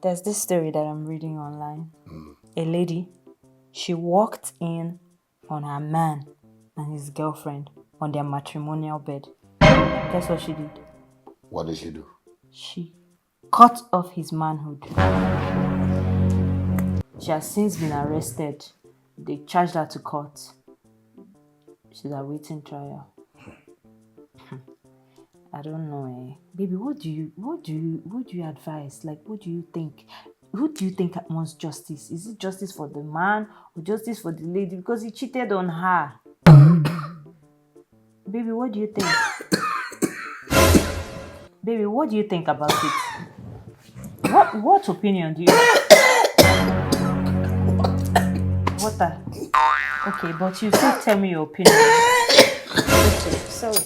There's this story that I'm reading online. A lady, she walked in on her man and his girlfriend on their matrimonial bed. Guess what she did? What did she do? She cut off his manhood. She has since been arrested. They charged her to court. She's awaiting trial. I don't know, baby. What do you advise? Like, what do you think? Who do you think wants justice? Is it justice for the man or justice for the lady because he cheated on her? Baby, what do you think? Baby, what do you think about it? What opinion do you have? Water. Okay, but you still tell me your opinion. Okay, sorry.